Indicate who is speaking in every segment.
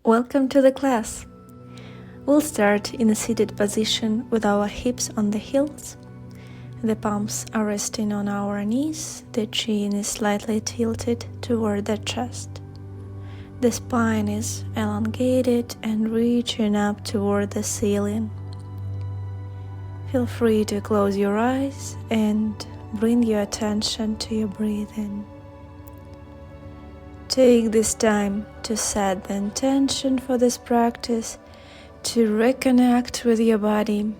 Speaker 1: Welcome to the class. We'll start in a seated position with our hips on the heels. The palms are resting on our knees. The chin is slightly tilted toward the chest. The spine is elongated and reaching up toward the ceiling. Feel free to close your eyes and bring your attention to your breathing. Take this time to set the intention for this practice, to reconnect with your body.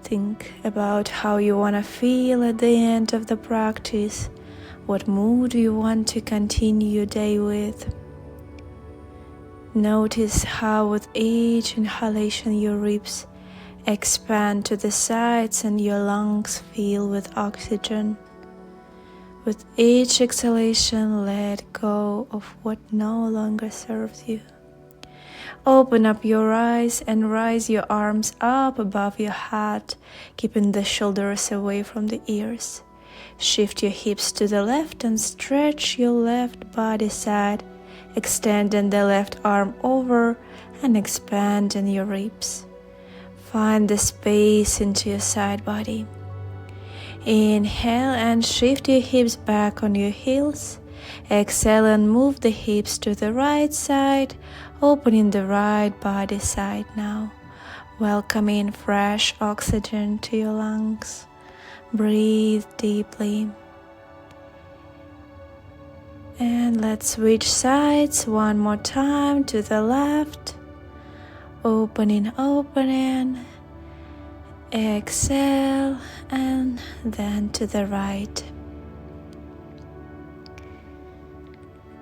Speaker 1: Think about how you want to feel at the end of the practice, what mood you want to continue your day with. Notice how with each inhalation your ribs expand to the sides and your lungs fill with oxygen. With each exhalation, let go of what no longer serves you. Open up your eyes and raise your arms up above your head, keeping the shoulders away from the ears. Shift your hips to the left and stretch your left body side, extending the left arm over and expanding your ribs. Find the space into your side body. Inhale and shift your hips back on your heels. Exhale and move the hips to the right side, opening the right body side now. Welcome in fresh oxygen to your lungs. Breathe deeply. And let's switch sides one more time to the left. Opening. Exhale and then to the right.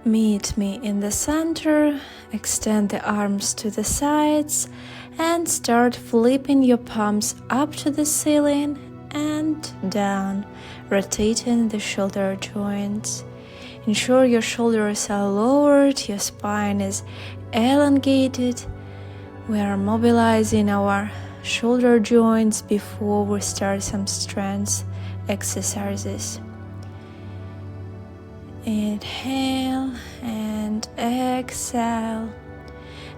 Speaker 1: Meet me in the center, extend the arms to the sides and start flipping your palms up to the ceiling and down, rotating the shoulder joints. Ensure your shoulders are lowered, your spine is elongated. We are mobilizing our shoulder joints before we start some strength exercises. Inhale and exhale.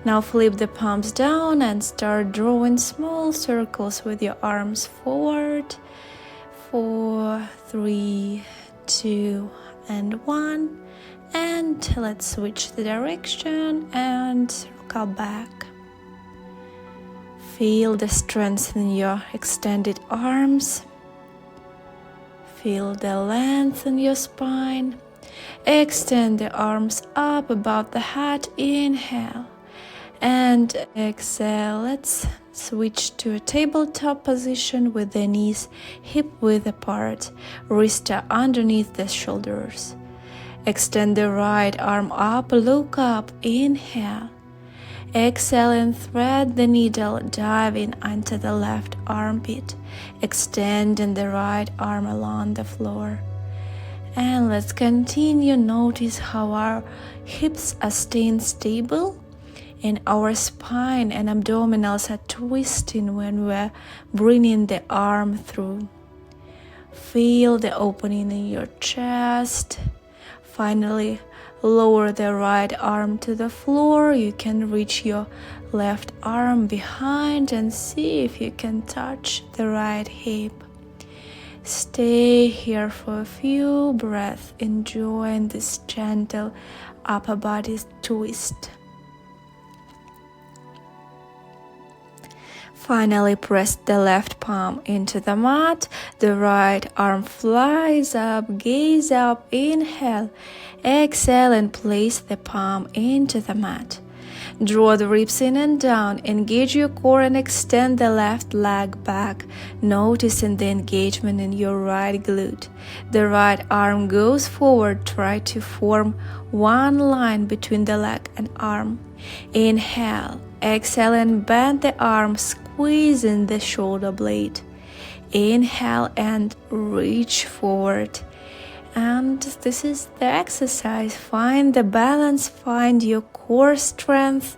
Speaker 1: Now flip the palms down and start drawing small circles with your arms forward. 4, 3, 2, and 1. And let's switch the direction and circle back. Feel the strength in your extended arms. Feel the length in your spine. Extend the arms up above the head. Inhale and exhale. Let's switch to a tabletop position with the knees hip-width apart. Wrists are underneath the shoulders. Extend the right arm up. Look up. Inhale. Exhale and thread the needle, diving into the left armpit, extending the right arm along the floor. And let's continue. Notice how our hips are staying stable and our spine and abdominals are twisting when we're bringing the arm through. Feel the opening in your chest. Finally, lower the right arm to the floor. You can reach your left arm behind and see if you can touch the right hip. Stay here for a few breaths, enjoying this gentle upper body twist. Finally, press the left palm into the mat. The right arm flies up, gaze up, inhale. Exhale and place the palm into the mat. Draw the ribs in and down. Engage your core and extend the left leg back, noticing the engagement in your right glute. The right arm goes forward. Try to form one line between the leg and arm. Inhale. Exhale and bend the arm, squeezing the shoulder blade. Inhale and reach forward. And this is the exercise. Find the balance, find your core strength.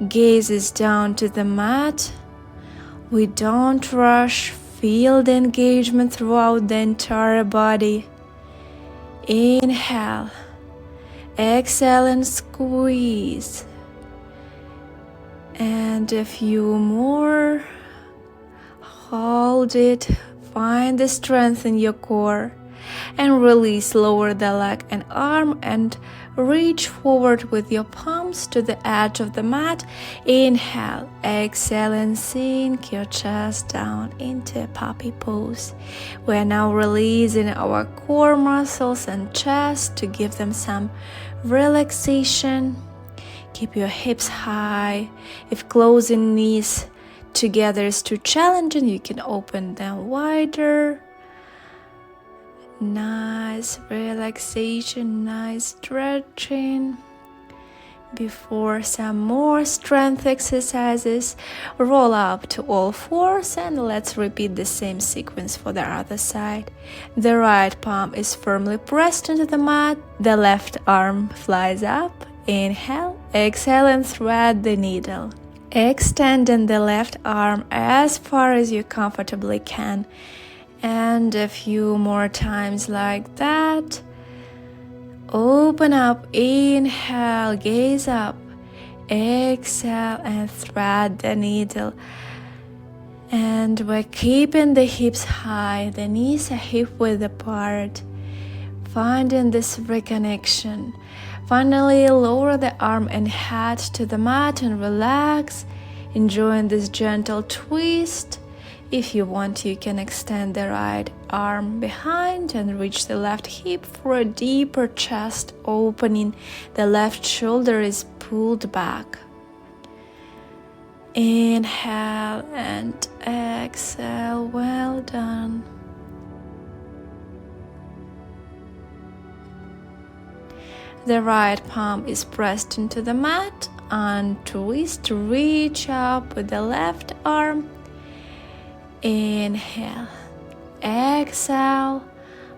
Speaker 1: Gaze is down to the mat. We don't rush. Feel the engagement throughout the entire body. Inhale. Exhale and squeeze. And a few more. Hold it. Find the strength in your core. And release. Lower the leg and arm and reach forward with your palms to the edge of the mat. Inhale. Exhale and sink your chest down into a puppy pose. We are now releasing our core muscles and chest to give them some relaxation. Keep your hips high. If closing knees together is too challenging, you can open them wider. Nice relaxation, nice stretching. Before some more strength exercises, roll up to all fours and let's repeat the same sequence for the other side. The right palm is firmly pressed into the mat, the left arm flies up. Inhale, exhale and thread the needle. Extending the left arm as far as you comfortably can. And a few more times like that. Open up, inhale, gaze up. Exhale and thread the needle. And we're keeping the hips high, the knees are hip-width apart. Finding this reconnection. Finally, lower the arm and head to the mat and relax, enjoying this gentle twist. If you want, you can extend the right arm behind and reach the left hip for a deeper chest opening. The left shoulder is pulled back. Inhale and exhale. Well done. The right palm is pressed into the mat. Untwist, reach up with the left arm. Inhale, exhale,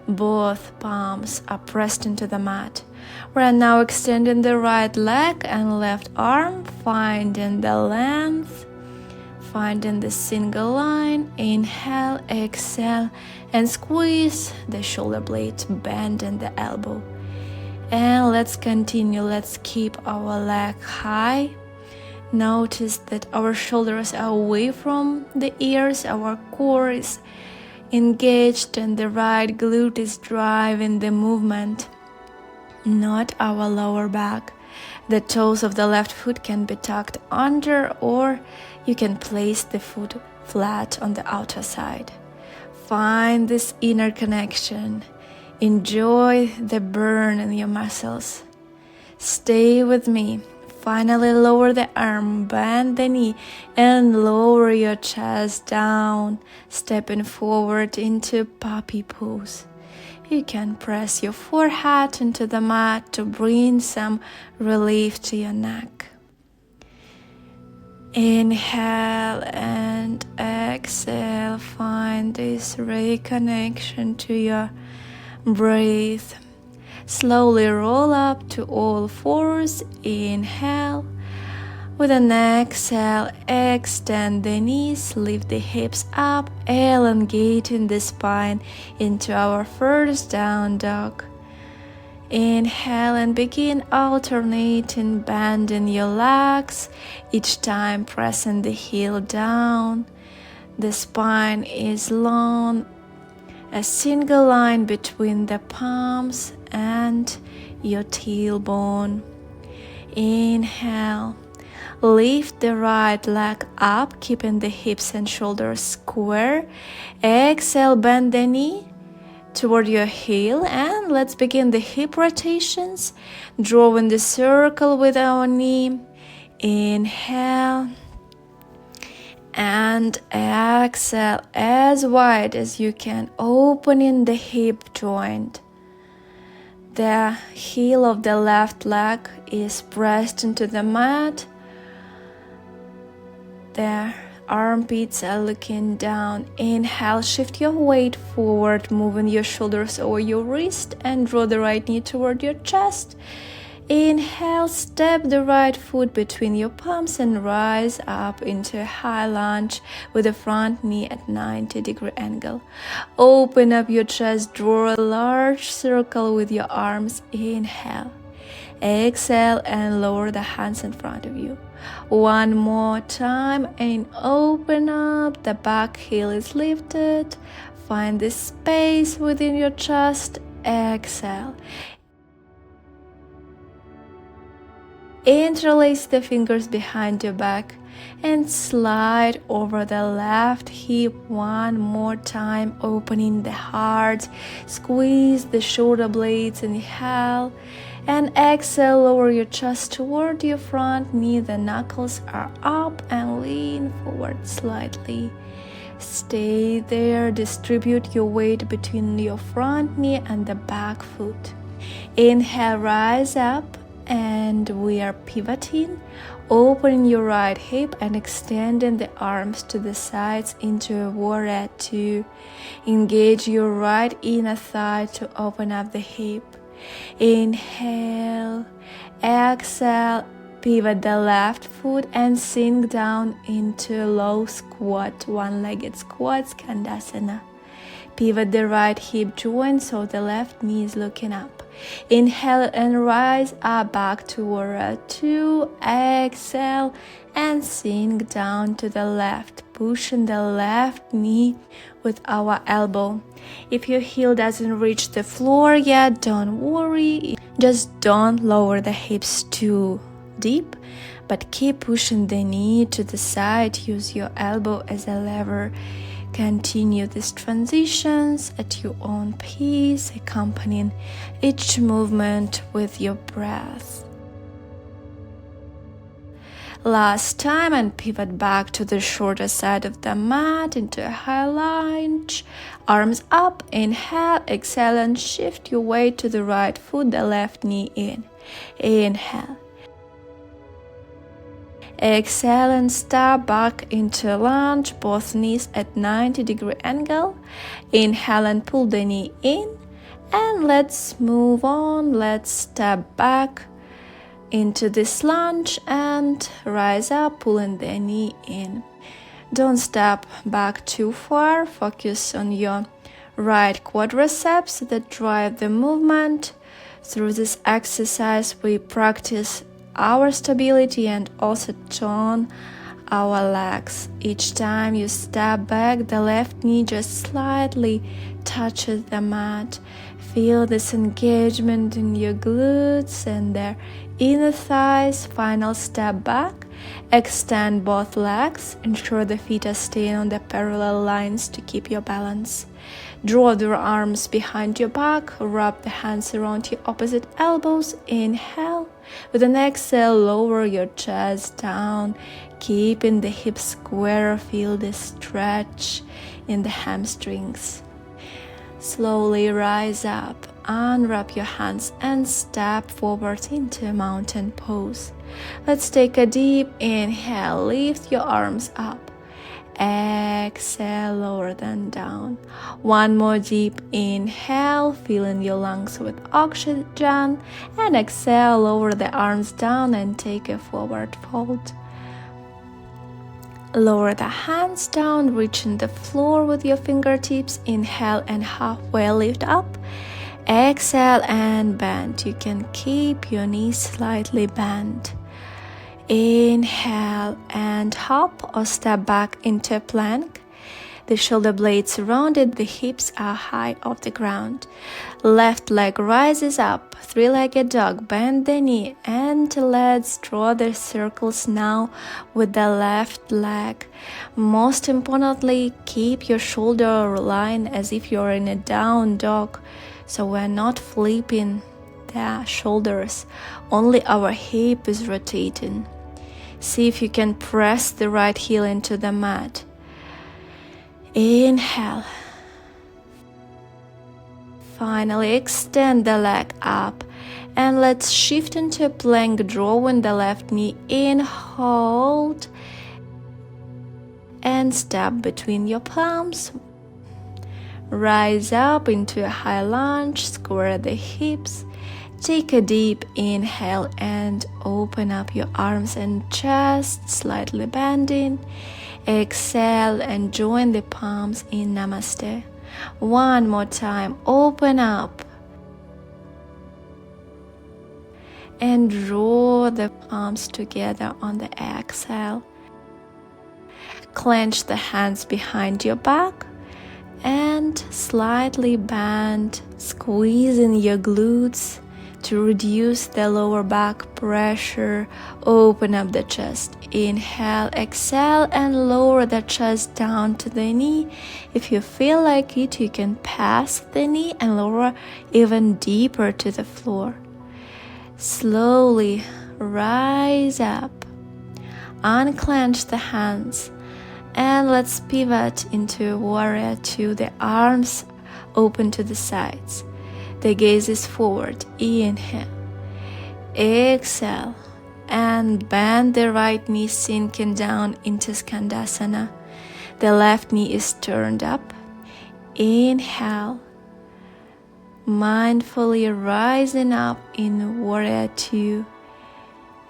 Speaker 1: both palms are pressed into the mat. We're now extending the right leg and left arm, finding the length, finding the single line. Inhale, exhale, and squeeze the shoulder blades, bending the elbow. And let's continue, let's keep our leg high. Notice that our shoulders are away from the ears, our core is engaged and the right glute is driving the movement, not our lower back. The toes of the left foot can be tucked under or you can place the foot flat on the outer side. Find this inner connection. Enjoy the burn in your muscles. Stay with me. Finally, lower the arm, bend the knee, and lower your chest down, stepping forward into puppy pose. You can press your forehead into the mat to bring some relief to your neck. Inhale and exhale. Find this reconnection to your breath. Slowly roll up to all fours. Inhale. With an exhale, extend the knees, lift the hips up, elongating the spine into our first down dog. Inhale and begin alternating, bending your legs, each time pressing the heel down. The spine is long. A single line between the palms and your tailbone. Inhale. Lift the right leg up, keeping the hips and shoulders square. Exhale, bend the knee toward your heel. And let's begin the hip rotations. Drawing the circle with our knee. Inhale. And exhale as wide as you can, opening the hip joint. The heel of the left leg is pressed into the mat. The armpits are looking down. Inhale, shift your weight forward, moving your shoulders over your wrist and draw the right knee toward your chest. Inhale, step the right foot between your palms and rise up into a high lunge with the front knee at 90-degree angle. Open up your chest, draw a large circle with your arms. Inhale. Exhale and lower the hands in front of you. One more time and open up. The back heel is lifted. Find this space within your chest. Exhale. Interlace the fingers behind your back and slide over the left hip one more time, opening the heart. Squeeze the shoulder blades. Inhale and exhale. Lower your chest toward your front knee. The knuckles are up and lean forward slightly. Stay there. Distribute your weight between your front knee and the back foot. Inhale, rise up. And we are pivoting, opening your right hip and extending the arms to the sides into a warrior two. Engage your right inner thigh to open up the hip. Inhale, exhale, pivot the left foot and sink down into low squat, one-legged squat, Skandasana. Pivot the right hip joint so the left knee is looking up. Inhale and rise up back to warrior two. Exhale and sink down to the left, pushing the left knee with our elbow. If your heel doesn't reach the floor yet, don't worry. Just don't lower the hips too deep, but keep pushing the knee to the side. Use your elbow as a lever. Continue these transitions at your own pace, accompanying each movement with your breath. Last time, and pivot back to the shorter side of the mat into a high lunge. Arms up, inhale, exhale and shift your weight to the right foot, the left knee in. Inhale. Exhale and step back into lunge, both knees at 90-degree angle. Inhale and pull the knee in. And let's move on. Let's step back into this lunge and rise up, pulling the knee in. Don't step back too far. Focus on your right quadriceps that drive the movement. Through this exercise, we practice our stability and also tone our legs. Each time you step back, the left knee just slightly touches the mat. Feel this engagement in your glutes and their inner thighs. Final step back. Extend both legs. Ensure the feet are staying on the parallel lines to keep your balance. Draw your arms behind your back. Wrap the hands around your opposite elbows. Inhale. With an exhale, lower your chest down, keeping the hips square. Feel the stretch in the hamstrings. Slowly rise up, unwrap your hands and step forward into a mountain pose. Let's take a deep inhale, lift your arms up. Exhale, lower them down. One more deep inhale, filling your lungs with oxygen. And exhale, lower the arms down and take a forward fold. Lower the hands down, reaching the floor with your fingertips. Inhale and halfway lift up. Exhale and bend. You can keep your knees slightly bent. Inhale and hop or step back into a plank. The shoulder blades rounded, the hips are high off the ground. Left leg rises up, three-legged dog, bend the knee, and let's draw the circles now with the left leg. Most importantly, keep your shoulder line as if you're in a down dog, so we're not flipping the shoulders, only our hip is rotating. See if you can press the right heel into the mat. Inhale. Finally, extend the leg up. And let's shift into a plank, drawing the left knee in, hold. And step between your palms. Rise up into a high lunge, square the hips. Take a deep inhale and open up your arms and chest, slightly bending. Exhale and join the palms in Namaste. One more time, open up. and draw the palms together on the exhale. Clench the hands behind your back and slightly bend, squeezing your glutes to reduce the lower back pressure. Open up the chest. Inhale, exhale, and lower the chest down to the knee. If you feel like it, you can pass the knee and lower even deeper to the floor. Slowly rise up. Unclench the hands. And let's pivot into warrior two. The arms open to the sides. The gaze is forward. Inhale. Exhale. And bend the right knee, sinking down into Skandasana. The left knee is turned up. Inhale. Mindfully rising up in warrior two.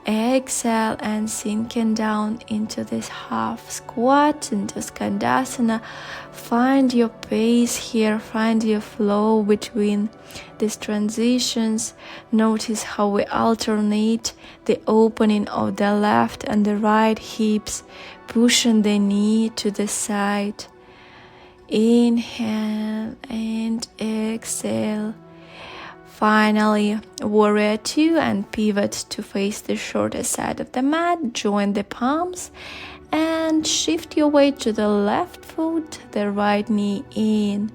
Speaker 1: Exhale and sinking down into this half squat, into Skandasana. Find your pace here, find your flow between these transitions. Notice how we alternate the opening of the left and the right hips, pushing the knee to the side. Inhale and exhale. Finally, warrior two and pivot to face the shorter side of the mat. Join the palms and shift your weight to the left foot, the right knee in.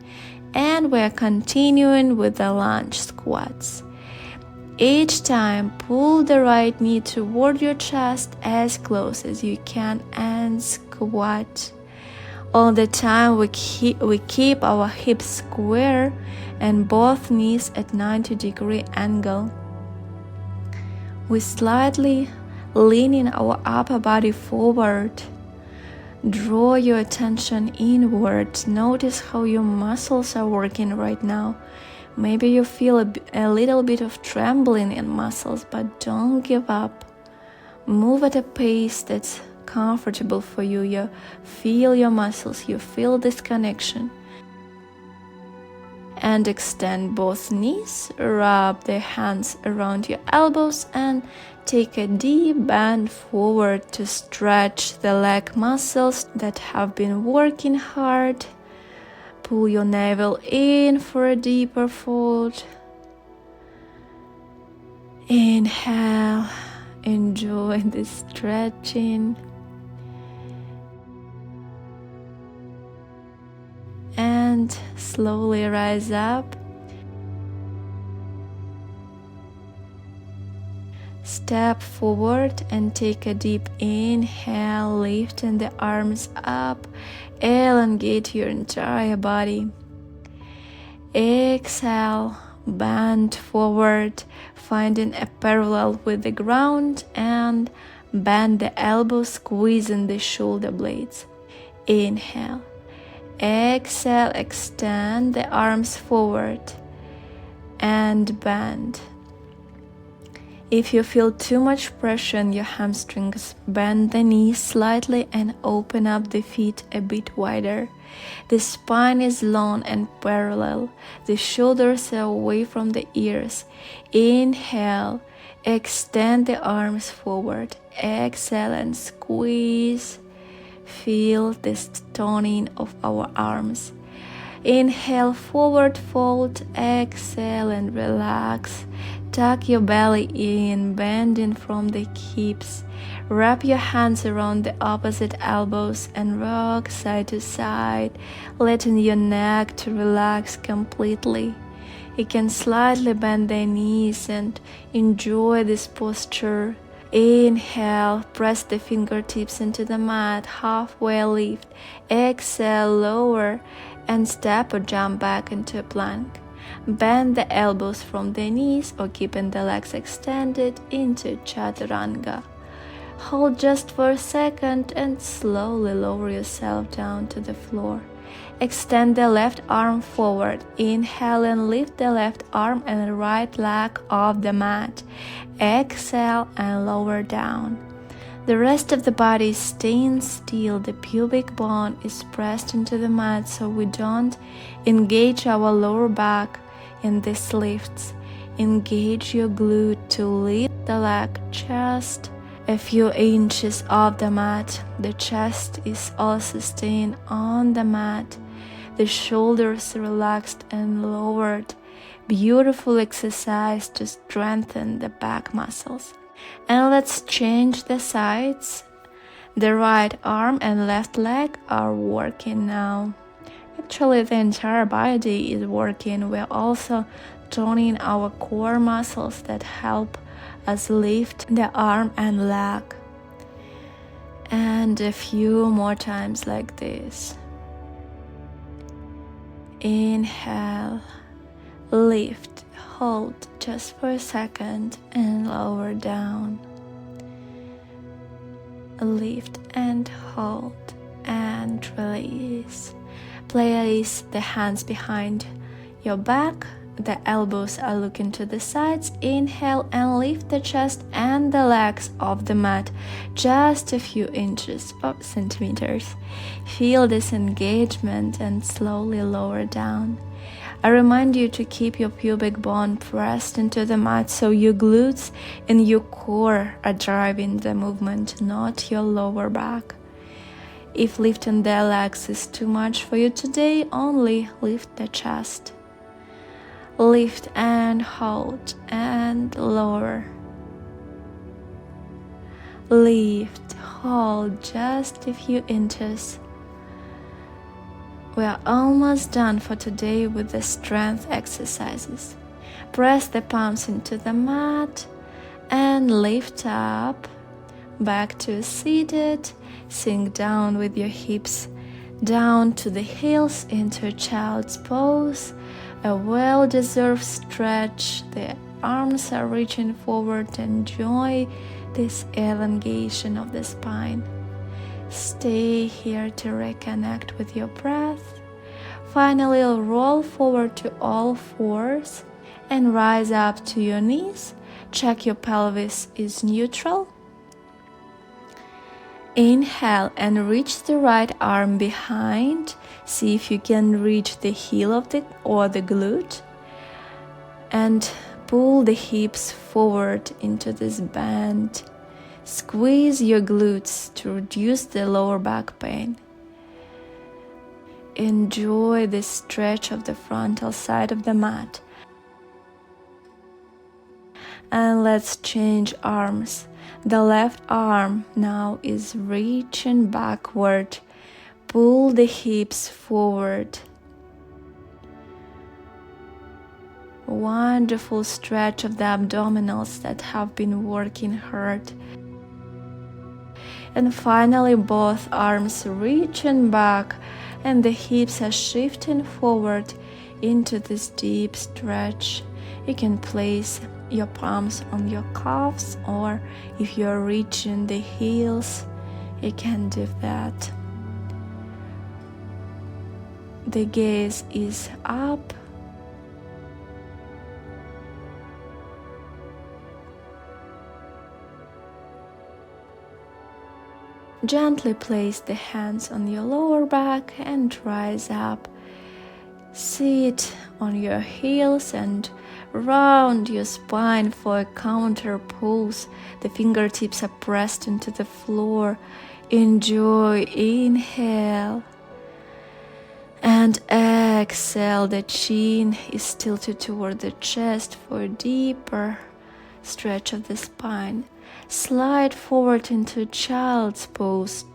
Speaker 1: And we're continuing with the lunge squats. Each time, pull the right knee toward your chest as close as you can and squat. All the time we keep our hips square and both knees at 90-degree angle. We slightly leaning our upper body forward. Draw your attention inward. Notice how your muscles are working right now. Maybe you feel a little bit of trembling in muscles, but don't give up. Move at a pace that's comfortable for you. You feel your muscles, you feel this connection. And extend both knees, wrap the hands around your elbows and take a deep bend forward to stretch the leg muscles that have been working hard. Pull your navel in for a deeper fold. Inhale, enjoy this stretching. And slowly rise up. Step forward and take a deep inhale, lifting the arms up. Elongate your entire body. Exhale, bend forward, finding a parallel with the ground, and bend the elbows, squeezing the shoulder blades. Inhale. Exhale, extend the arms forward and bend. If you feel too much pressure in your hamstrings, bend the knees slightly and open up the feet a bit wider. The spine is long and parallel. The shoulders are away from the ears. Inhale, extend the arms forward. Exhale and squeeze. Feel this toning of our arms. Inhale, forward fold. Exhale and relax. Tuck your belly in, bending from the hips. Wrap your hands around the opposite elbows and rock side to side, letting your neck to relax completely. You can slightly bend the knees and enjoy this posture. Inhale, press the fingertips into the mat, halfway lift. Exhale, lower, and step or jump back into a plank. Bend the elbows from the knees or keeping the legs extended into Chaturanga. Hold just for a second and slowly lower yourself down to the floor. Extend the left arm forward. Inhale and lift the left arm and right leg off the mat. Exhale and lower down. The rest of the body is staying still. The pubic bone is pressed into the mat so we don't engage our lower back in these lifts. Engage your glute to lift the leg just a few inches off the mat. The chest is also staying on the mat. The shoulders relaxed and lowered. Beautiful exercise to strengthen the back muscles. And let's change the sides. The right arm and left leg are working now. Actually, the entire body is working. We're also toning our core muscles that help us lift the arm and leg. And a few more times like this. Inhale, lift, hold just for a second and lower down. Lift and hold and release. Place the hands behind your back. The elbows are looking to the sides. Inhale and lift the chest and the legs off the mat just a few inches or centimeters. Feel this engagement and slowly lower down. I remind you to keep your pubic bone pressed into the mat so your glutes and your core are driving the movement, not your lower back. If lifting the legs is too much for you today, only lift the chest. Lift and hold and lower. Lift, hold just a few inches. We are almost done for today with the strength exercises. Press the palms into the mat and lift up. Back to seated. Sink down with your hips down to the heels into a child's pose. A well-deserved stretch. The arms are reaching forward. Enjoy this elongation of the spine. Stay here to reconnect with your breath. Finally, roll forward to all fours and rise up to your knees. Check your pelvis is neutral. Inhale and reach the right arm behind. See if you can reach the heel of the glute. And pull the hips forward into this bend. Squeeze your glutes to reduce the lower back pain. Enjoy the stretch of the frontal side of the mat. And let's change arms. The left arm now is reaching backward. Pull the hips forward. Wonderful stretch of the abdominals that have been working hard. And finally, both arms reaching back and the hips are shifting forward into this deep stretch. You can place your palms on your calves, or if you're reaching the heels, you can do that. The gaze is up. Gently place the hands on your lower back and rise up. Sit on your heels and round your spine for a counter pose. The fingertips are pressed into the floor. Enjoy. Inhale. And exhale. The chin is tilted toward the chest for a deeper stretch of the spine. Slide forward into child's pose.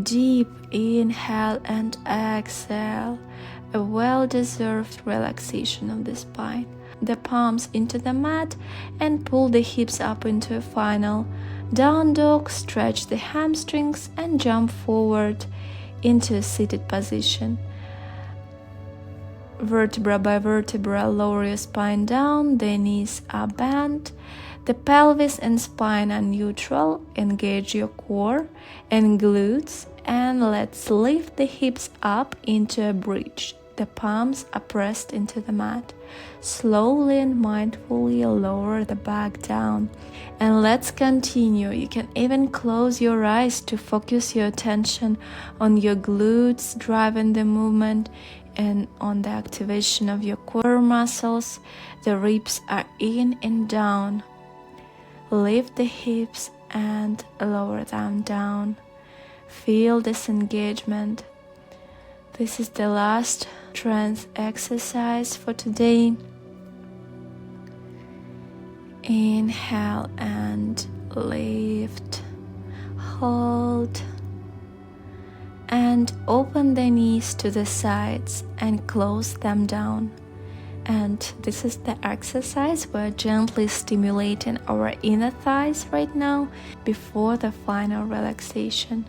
Speaker 1: Deep inhale and exhale. A well-deserved relaxation of the spine. The palms into the mat and pull the hips up into a final down dog. Stretch the hamstrings and jump forward into a seated position. Vertebra by vertebra, lower your spine down. The knees are bent. The pelvis and spine are neutral. Engage your core and glutes, and let's lift the hips up into a bridge. The palms are pressed into the mat. Slowly and mindfully lower the back down. And let's continue. You can even close your eyes to focus your attention on your glutes driving the movement. and on the activation of your core muscles. The ribs are in and down. Lift the hips and lower them down. Feel this engagement. This is the last strength exercise for today. Inhale and lift. Hold. And open the knees to the sides and close them down. And this is the exercise. We're gently stimulating our inner thighs right now before the final relaxation.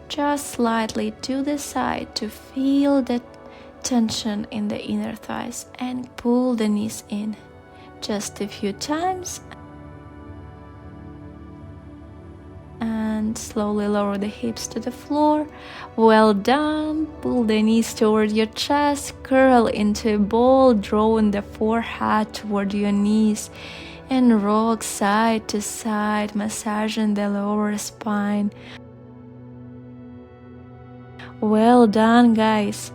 Speaker 1: Just slightly to the side to feel the tension in the inner thighs and pull the knees in. Just a few times. And slowly lower the hips to the floor. Well done. Pull the knees toward your chest. Curl into a ball, drawing the forehead toward your knees. And rock side to side, massaging the lower spine. Well done, guys.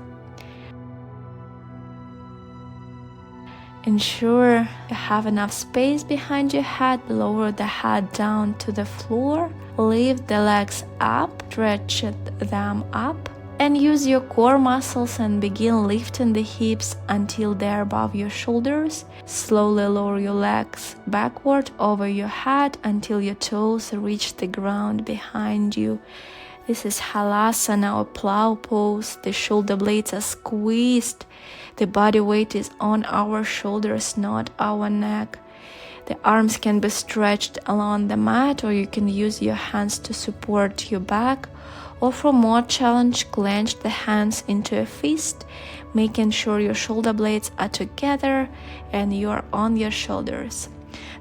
Speaker 1: Ensure you have enough space behind your head. Lower the head down to the floor. Lift the legs up, stretch them up, and use your core muscles and begin lifting the hips until they're above your shoulders. Slowly lower your legs backward over your head until your toes reach the ground behind you. This is Halasana or plow pose. The shoulder blades are squeezed. The body weight is on our shoulders, not our neck. The arms can be stretched along the mat, or you can use your hands to support your back. Or for more challenge, clench the hands into a fist, making sure your shoulder blades are together and you are on your shoulders.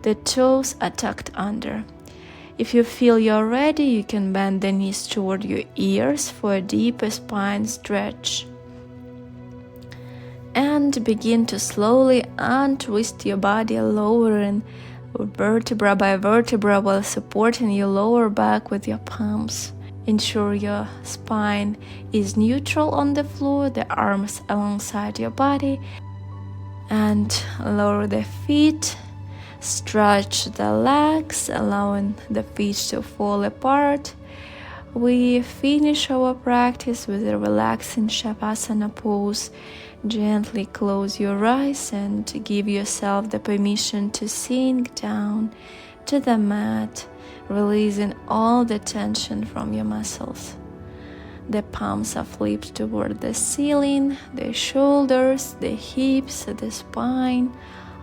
Speaker 1: The toes are tucked under. If you feel you're ready, you can bend the knees toward your ears for a deeper spine stretch. And begin to slowly untwist your body, lowering vertebra by vertebra while supporting your lower back with your palms. Ensure your spine is neutral on the floor, the arms alongside your body, and lower the feet. Stretch the legs, allowing the feet to fall apart. We finish our practice with a relaxing Shavasana pose. Gently close your eyes and give yourself the permission to sink down to the mat, releasing all the tension from your muscles. The palms are flipped toward the ceiling, the shoulders, the hips, the spine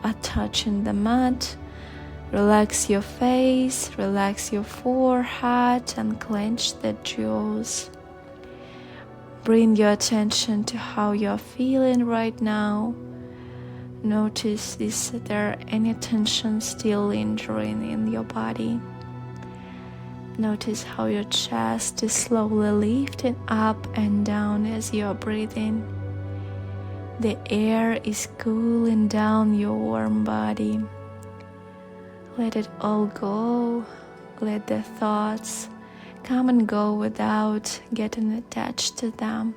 Speaker 1: are touching the mat. Relax your face, relax your forehead, and clench the jaws. Bring your attention to how you're feeling right now. Notice if there are any tension still lingering in your body. Notice how your chest is slowly lifting up and down as you're breathing. The air is cooling down your warm body. Let it all go. Let the thoughts come and go without getting attached to them.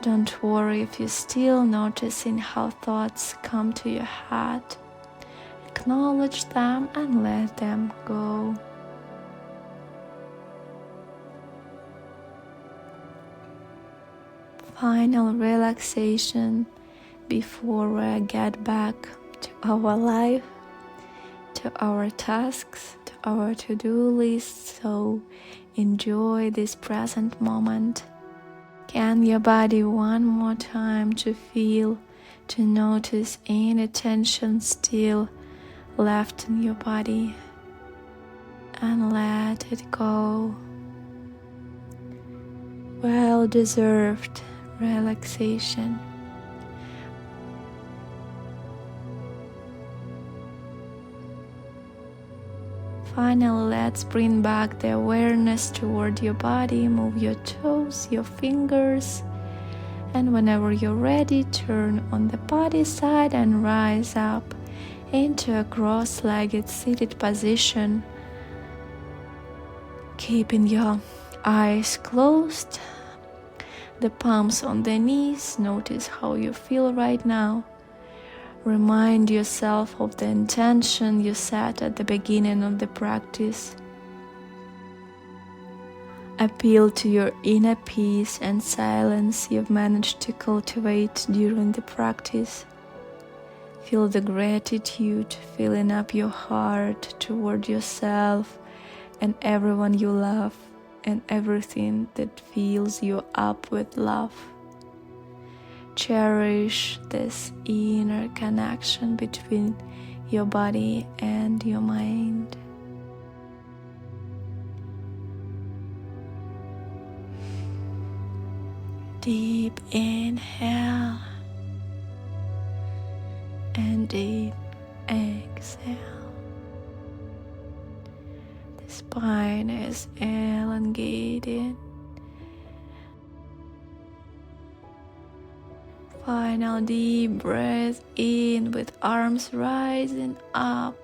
Speaker 1: Don't worry if you're still noticing how thoughts come to your head. Acknowledge them and let them go. Final relaxation before we get back to our life, to our tasks, to our to-do list. So enjoy this present moment. Scan your body one more time to feel, to notice any tension still left in your body, and let it go. Well-deserved relaxation. Finally, let's bring back the awareness toward your body. Move your toes, your fingers, and whenever you're ready, turn on the body side and rise up into a cross-legged seated position, keeping your eyes closed. the palms on the knees. Notice how you feel right now. Remind yourself of the intention you set at the beginning of the practice. Appeal to your inner peace and silence you've managed to cultivate during the practice. Feel the gratitude filling up your heart toward yourself and everyone you love and everything that fills you up with love. Cherish this inner connection between your body and your mind. Deep inhale and deep exhale. The spine is elongated. Final deep breath in with arms rising up.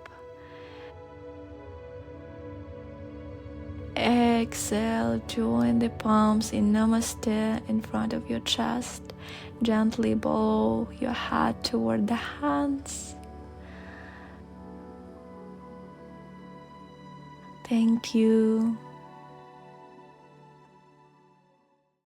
Speaker 1: Exhale, join the palms in Namaste in front of your chest. Gently bow your head toward the hands. Thank you.